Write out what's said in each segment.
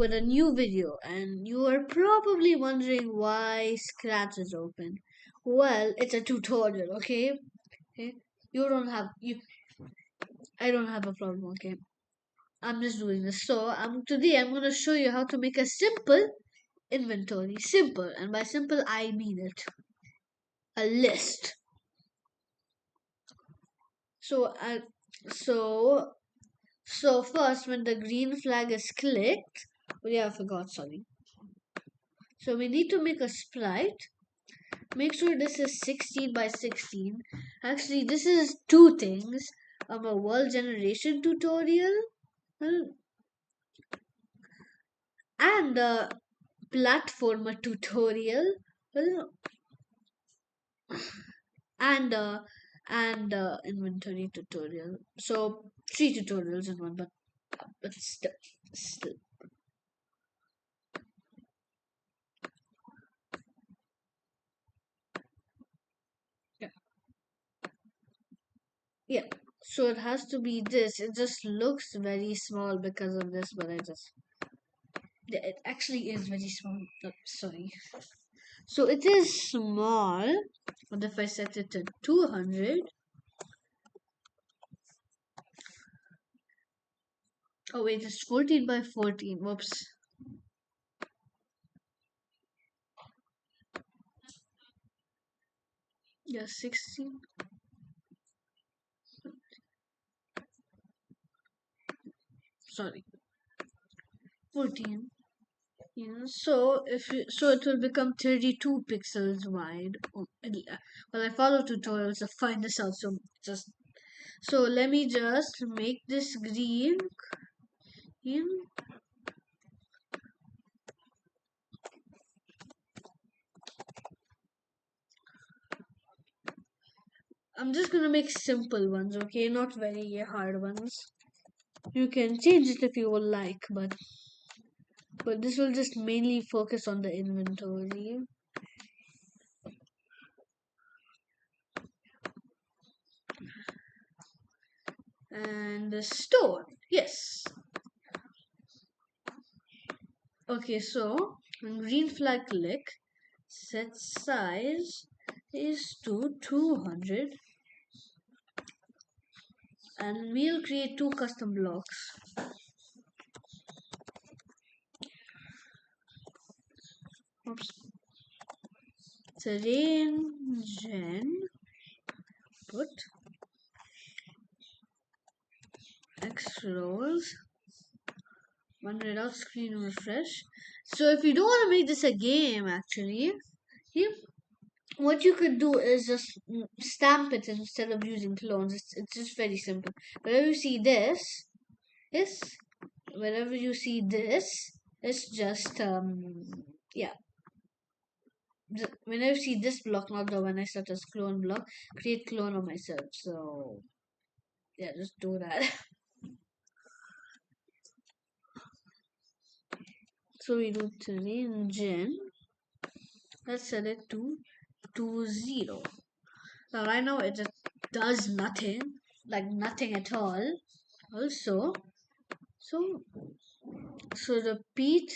with a new video, and you are probably wondering why Scratch is open. Well, it's a tutorial, okay? Okay? You don't have you. I don't have a problem, okay? I'm just doing this. So, today I'm gonna show you how to make a simple inventory. Simple, and by simple I mean it. A list. So, so so first, when the green flag is clicked, oh yeah, I forgot. Sorry. So we need to make a sprite. Make sure this is 16 by 16. Actually, this is two things. A world generation tutorial uh, and a platformer tutorial uh, and inventory tutorial. So three tutorials in one, but still. Yeah. Yeah. So it has to be this. It just looks very small because of this, but yeah, it actually is very small. Oh, sorry. So it is small, but if I set it to 200, oh wait, it's 14 by 14. Whoops. Yeah, 16. Sorry, 14. Yeah, so so it will become 32 pixels wide. Well, I follow tutorials to find this out. So let me just make this green. Green. I'm just gonna make simple ones, okay? Not very hard ones. You can change it if you would like, but this will just mainly focus on the inventory and the store. Yes. Okay, so when green flag click, set size is to 200 and we'll create two custom blocks. Oops. Terrain gen put X rows one without screen refresh. So if you don't want to make this a game, actually, you, what you could do is just stamp it instead of using clones. It's just very simple. Whenever you see this, whenever you see this, it's just yeah. Whenever you see this block, not the one I set as clone block, create clone of myself. So yeah, just do that. So we do terrain gen. Let's set it to 20. Now right now it just does nothing, like nothing at all. Also, so so repeat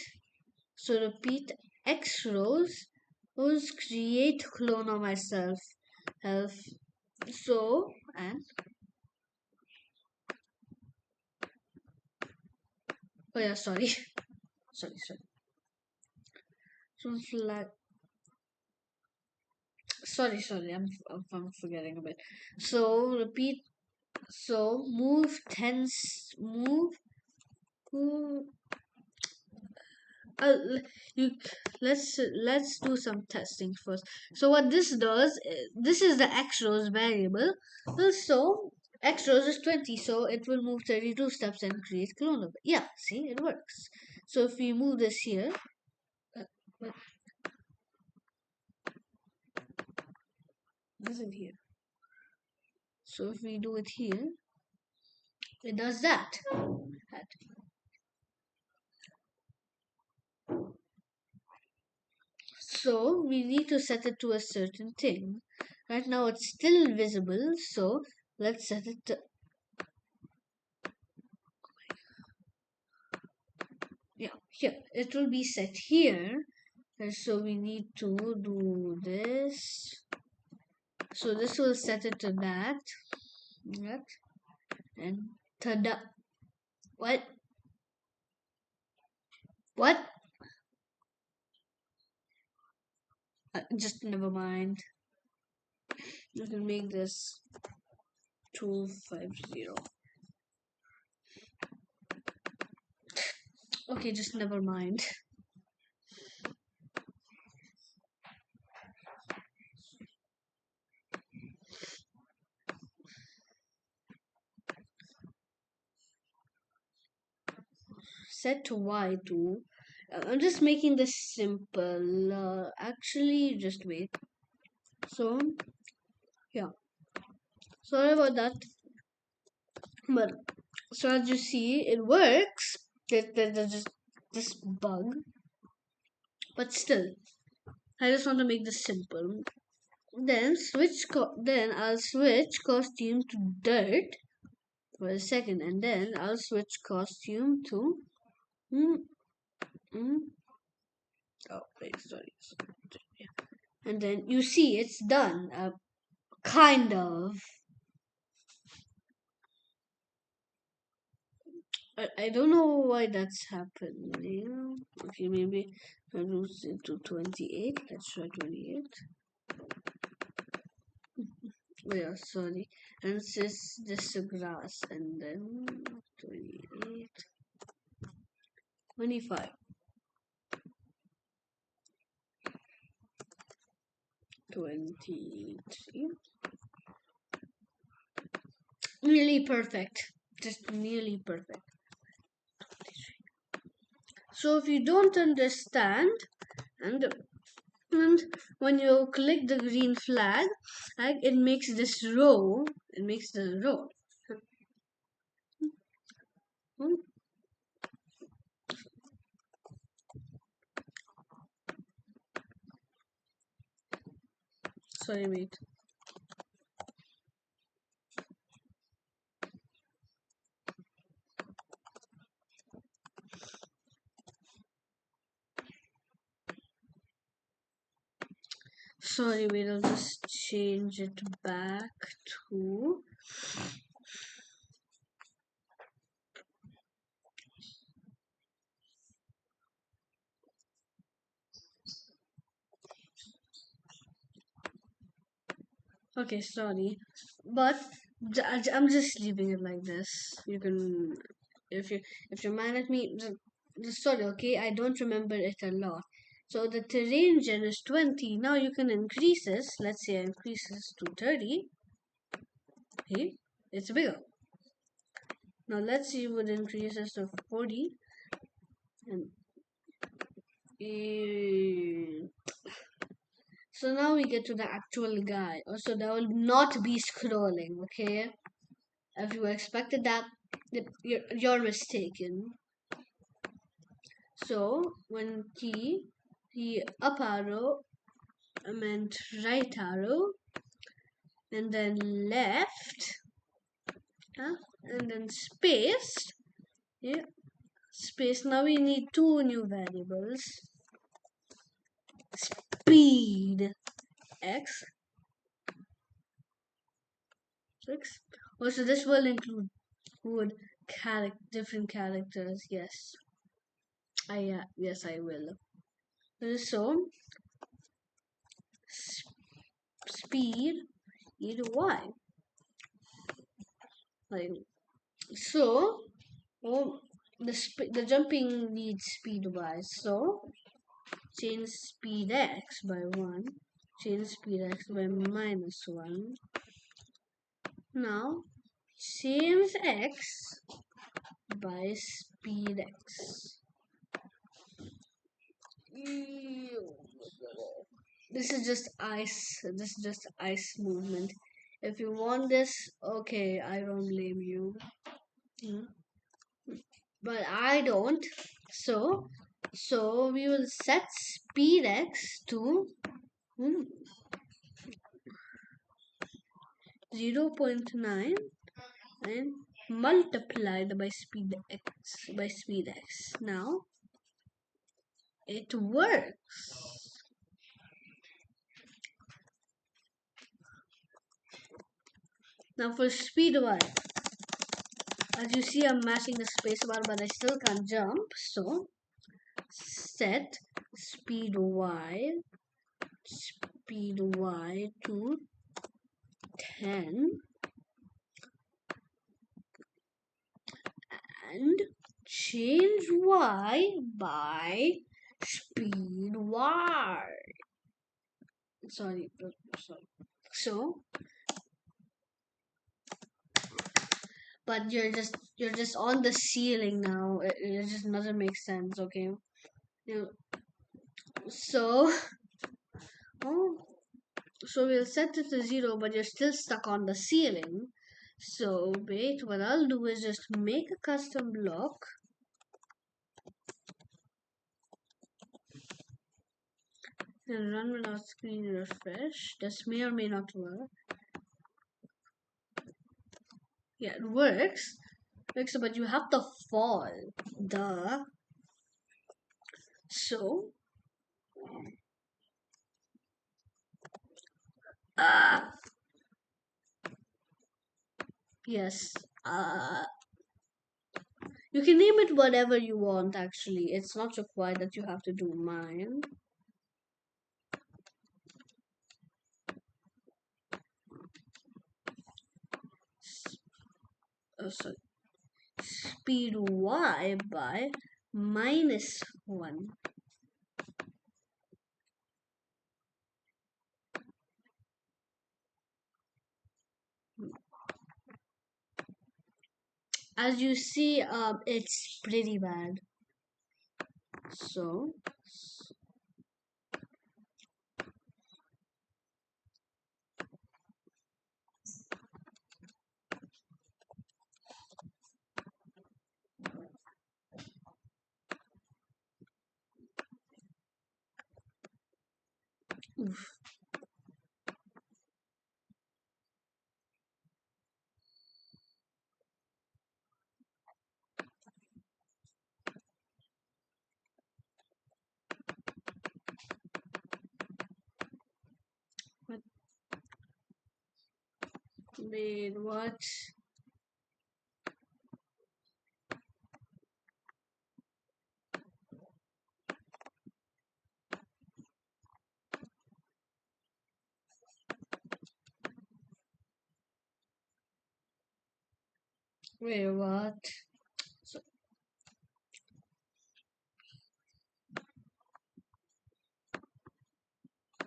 repeat X rows create clone of myself. Health. So and oh yeah, sorry, sorry. So flag. Sorry. I'm forgetting a bit. So repeat. So move tens move. Move you let's do some testing first. So what this does this is the x rows variable. So x rows is 20, so it will move 32 steps and create clone of it. Yeah, see, it works. So if we move this here, uh, what is it here? So if we do it here, it does that. So we need to set it to a certain thing. Right now it's still visible, so let's set it to, yeah, here it will be set here. And so we need to do this. So this will set it to that. That. And tada. What? What? Just never mind. You can make this 250. Okay, just never mind. Set to y2. I'm just making this simple. Actually, just wait. So, yeah. Sorry about that. But, so as you see, it works. There's just this bug. But still, I just want to make this simple. Then then I'll switch costume to dirt for a second, and then I'll switch costume to mm, mm, oh wait, sorry. Yeah. And then you see it's done. Kind of. I don't know why that's happening. Okay, maybe reduce it to 28. Let's try 28. Oh yeah, sorry. And this is grass, and then 28, 25, 23. Nearly perfect. Just nearly perfect. So if you don't understand, and and when you click the green flag, it makes this row. It makes the row. Hmm. Sorry, wait. Sorry, wait. I'll just change it back to. Okay, sorry, but I'm just leaving it like this. You can, if you're mad at me, just sorry. Okay, I don't remember it a lot. So the terrain gen is 20. Now you can increase this. Let's say I increase this to 30. Okay, it's bigger. Now let's see what increases to 40. And so now we get to the actual guy. Also, that will not be scrolling. Okay, if you expected that, you're mistaken. So when the up arrow meant right arrow, and then left, and then space. Yeah, space. Now we need two new variables: speed x 6. Also, this will include different characters. Yes, yes I will. So speed y. Like so. Oh, the jumping needs speed y. So change speed x by 1. Change speed x by -1. Now change x by speed x. This is just ice. This is just ice movement. If you want this, okay, I don't blame you. Hmm. But I don't. So we will set speed x to 0.9 and multiplied by speed x. Now it works. Now for speed Y, as you see, I'm mashing the spacebar, but I still can't jump. So set speed Y to 10 and change Y by speed Y. Sorry. So, but you're just on the ceiling now. It just doesn't make sense. Okay. You so oh, so we'll set it to 0, but you're still stuck on the ceiling. So wait, what I'll do is just make a custom block. And run without screen refresh. This may or may not work. Yeah, it works. But you have to fall. Duh. So uh yes. You can name it whatever you want actually. It's not required that you have to do mine. Sorry. Speed Y by -1. As you see, it's pretty bad. So oof. Wait, what? Wait, what? So,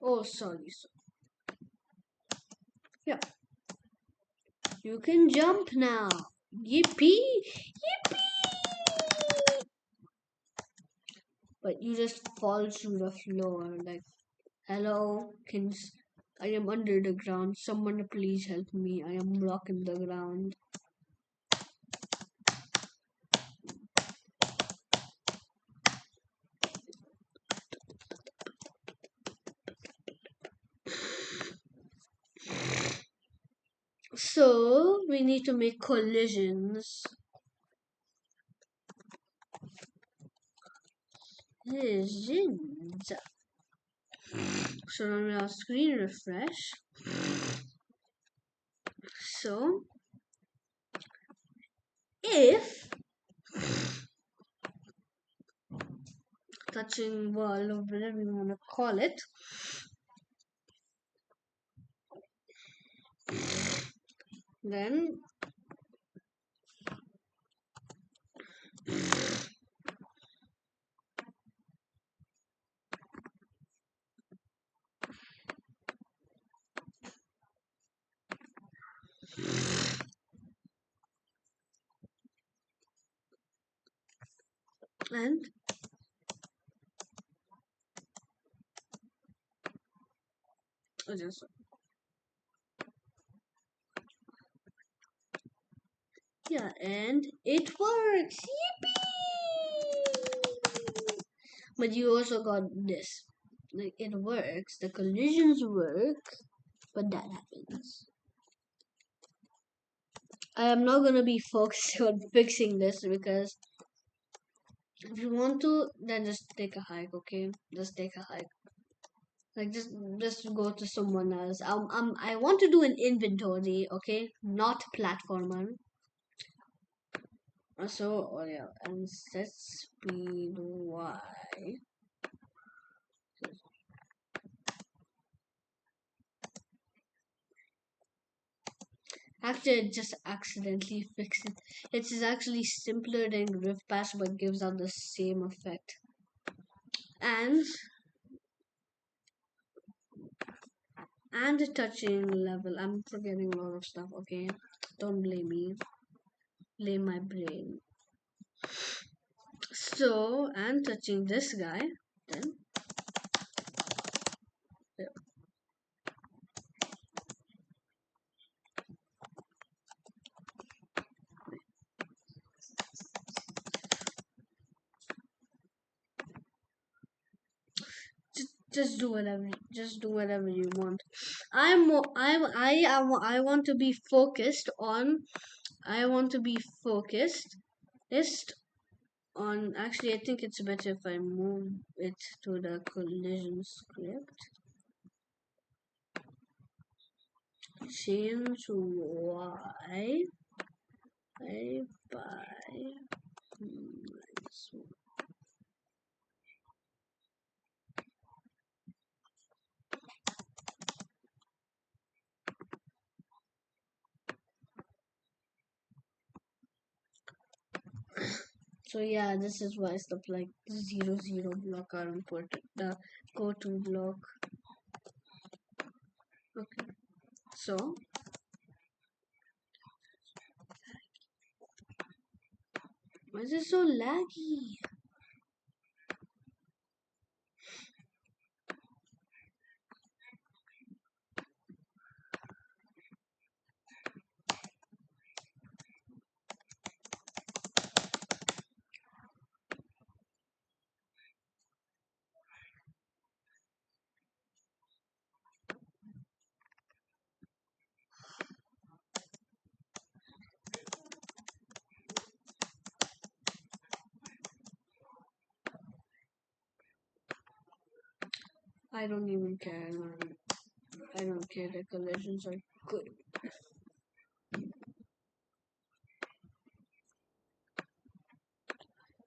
oh, sorry. Yeah, you can jump now. Yippee! Yippee! But you just fall through the floor. Like, hello, I am under the ground. Someone please help me. I am rocking the ground. So we need to make collisions. Collisions. So now we'll screen refresh. So if touching wall or whatever you want to call it, then and just yeah, and it works. Yippee! But you also got this. Like it works. The collisions work, but that happens. I am not gonna be focused on fixing this because If you want to, then just take a hike, okay? Just take a hike. Like just go to someone else. I want to do an inventory, okay? Not platformer. So oh yeah, and set speed Y. After it just accidentally fixed it. It is actually simpler than Rift Pass but gives out the same effect. And and touching level. I'm forgetting a lot of stuff, okay? Don't blame me. Blame my brain. So and touching this guy, then yeah. Just do whatever you want. I want to be focused on I want to be focused just on actually I think it's better if I move it to the collision script. Change Y by minus 1. So yeah, this is why stuff like 0 0 block are important. The go to block. Okay. So why is it so laggy? I don't even care, man. I don't care. The collisions are good.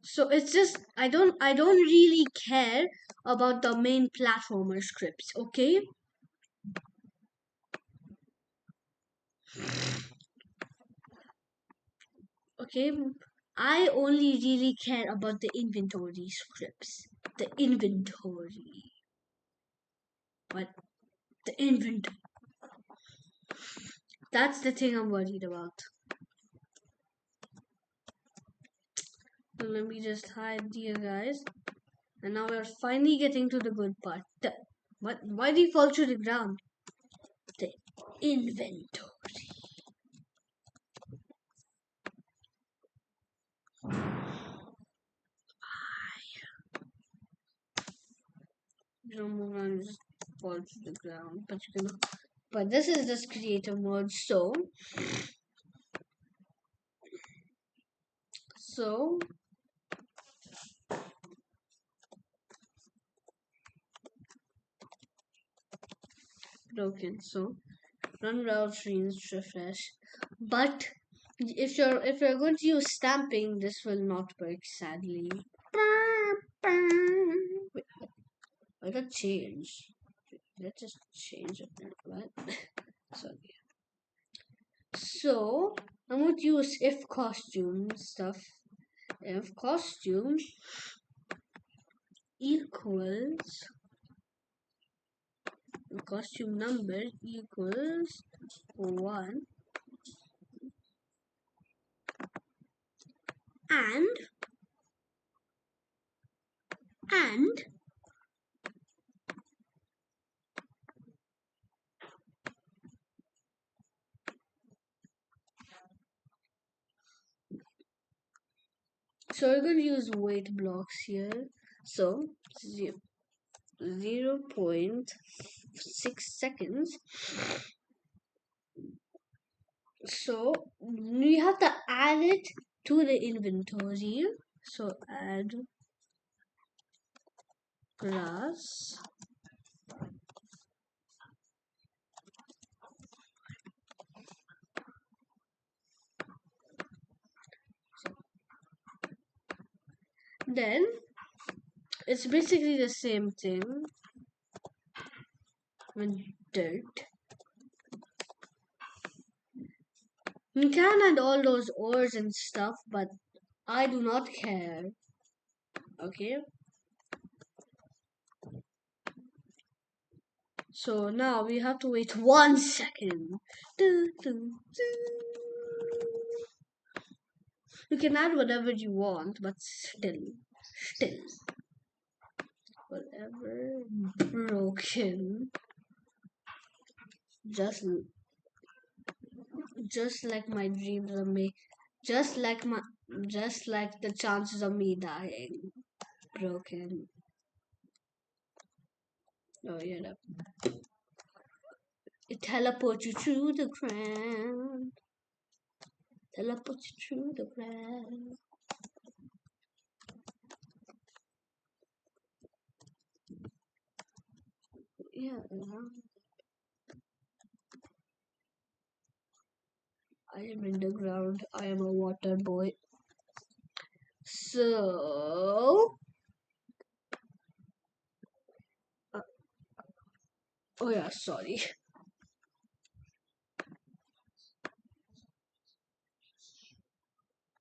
So it's just I don't really care about the main platformer scripts, okay? Okay, I only really care about the inventory scripts. The inventory. What? The inventory. That's the thing I'm worried about. So let me just hide you guys. And now we're finally getting to the good part. What? Why do you fall to the ground? The inventory. You don't move around, just fall to the ground. But you can. But this is just creative mode. So broken. So run route screens refresh. But if you're going to use stamping, this will not work sadly. Wait, I got change. Let's just change it. What? Sorry. So I'm going to use if costume stuff. If costume equals costume number equals 1 and and so we're going to use weight blocks here. So 0.6 seconds. So we have to add it to the inventory. So add grass. Then it's basically the same thing with dirt. You can add all those ores and stuff, but I do not care. Okay. So now we have to wait 1 second. Do, do, do. You can add whatever you want, but still, whatever broken, just just like my dreams of me, just like my, just like the chances of me dying, broken. Oh yeah, it teleports you through the ground. Teleports you through the ground. Yeah. I am in the ground. I am a water boy. So, uh, oh yeah, sorry.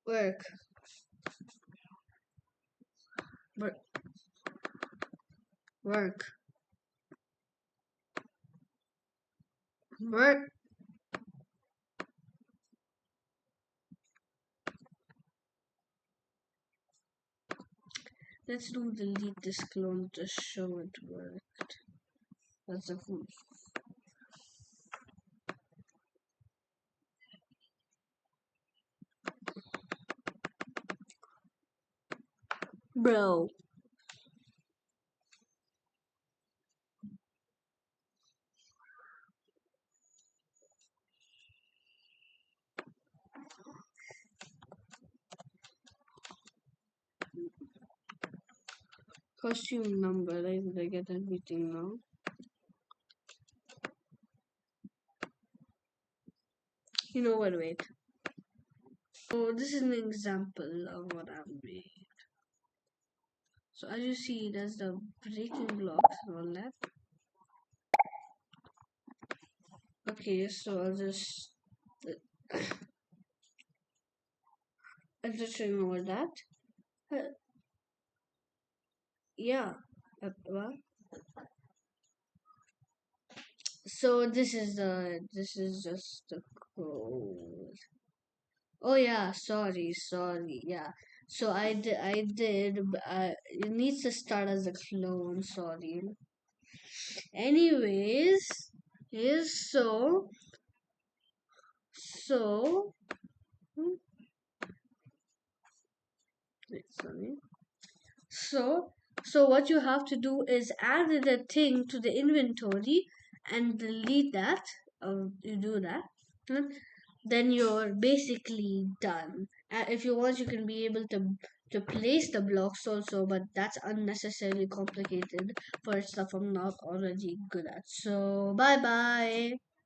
Work, work, work, work. Let's do delete this clone to show it worked. That's a fool. Bro. Costume number, did I get everything now? You know what, wait. So this is an example of what I've made. So as you see, there's the breaking blocks and all that. Okay, so I'll just ignore that. Uh, yeah. What? So this is just the code. Oh yeah, sorry, yeah. So it needs to start as a clone, sorry. Anyways, yes, so, hmm, wait, sorry. So, so what you have to do is add the thing to the inventory and delete that. You do that, hmm, then you're basically done. If you want, you can be able to place the blocks also, but that's unnecessarily complicated for stuff I'm not already good at. So bye bye.